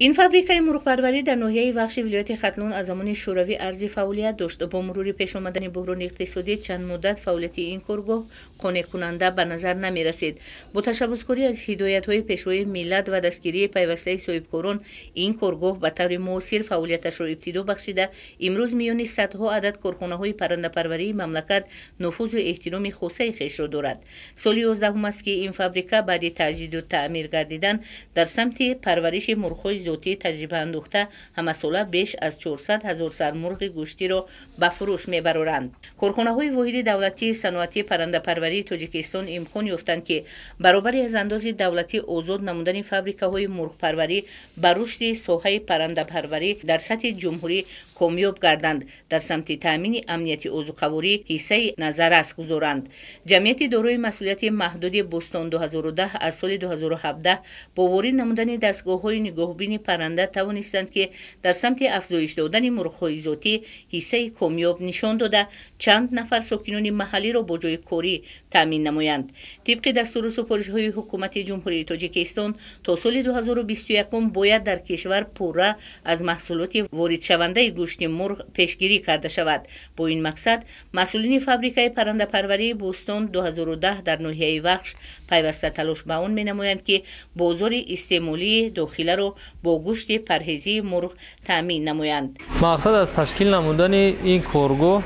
این فابریکه مرغپروری در ناحیه وخش ولایت ختلون از زمان شوروی ارزی فعالیت داشت. با مرور پیش آمدن بحران اقتصادی چند مدت فعالیت این کارگاه قانع کننده به نظر نمی رسید. با تشبثکاری از هدایت‌های پیشروی ملت و دستگیری پیوسته صاحبکاران، این کارگاه به طور مؤثر فعالیتش را ابتدا بخشیده امروز میان صدها عدد کارخانه‌های پرنده پروری مملکت نفوذ و احترام خاصه خویش را دارد. سال 11 است که این فابریکه بعد تجدید و تعمیر گردیدن در سمت پرورش مرغ‌های ذاتی تجربه اندوخته همساله بیش از 400,000 سر مرغ گوشتی را به فروش میبرند. کارخانه‌های واحد دولتی صنعتی پرنده پروری تاجیکستان امکان یافتند که برابری از انداز دولتی آزاد نمودن فابریکه‌های مرغ پروری بر رشد ساحه پرنده پروری در سطح جمهوری کامیاب گردند. در سمت تامین امنیت عضوقواری حصه نظر است گذارند. جمعیت دارای مسئولیت محدود بوستان 2010 از سال 2017 با وارد نمودن دستگاه‌های نگاهبین پرنده توانستند که در سمت افزایش دادن مرغ‌های ذاتی حصه کامیاب نشان داده چند نفر ساکنان محلی را با جای کاری تامین نمایند. طبق دستور و سفارش‌های حکومت جمهوری تاجیکستان تا سال 2021 باید در کشور پوره از محصولات وارد شونده گوشت مرغ پیشگیری کرده شود. با این مقصد مسئولین فابریکه پرنده پروری بوستان 2010 در ناحیه وخش پیوسته تلاش به آن می‌نمایند که بازار استعمالی داخله را با گوشت پرهیزی مرغ تامین نمایند. مقصد از تشکیل نمودن این کارگاه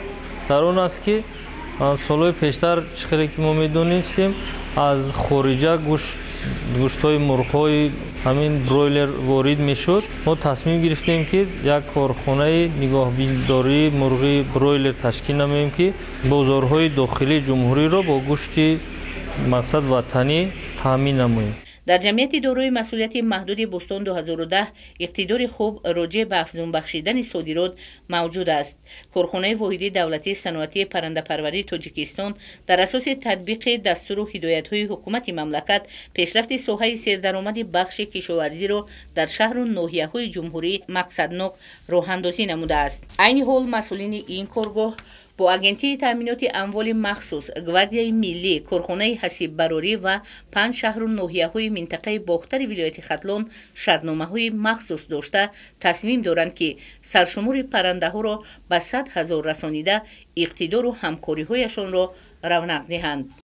در آن است که سالهای پیشتر چیزی که ما می‌دونستیم از خارجه گوشت‌های مرغ‌های همین برویلر وارد میشد. ما تصمیم گرفتیم که یک کارخانه نگاهبینداری مرغ برویلر تشکیل نماییم که بازارهای داخلی جمهوری را با گوشت مقصد وطنی تامین نماییم. در جمعیت دارای مسئولیت محدود بوستان 2010 اقتدار خوب راجع به افزون بخشیدن صادرات موجود است. کارخانه واحد دولتی صنعتی پرنده پروری تاجیکستان در اساس تطبیق دستور و هدایت‌های حکومت مملکت پیشرفت ساحه سیردرآمد بخش کشاورزی را در شهر و ناحیه‌های جمهوری مقصدناک راه‌اندازی نموده است. عین حال مسئولین این کارگاه با اگنتی تامینات اموال مخصوص، گواردیای ملی، کارخانه حسیب براری و 5 شهر و ناحیه‌های منطقه باختر ولایت ختلون شرطنامه‌های مخصوص داشته تصمیم دارند که سرشمار پرنده‌ها را به 100,000 رسانیده اقتدار و همکاری‌هایشان را رونق دهند.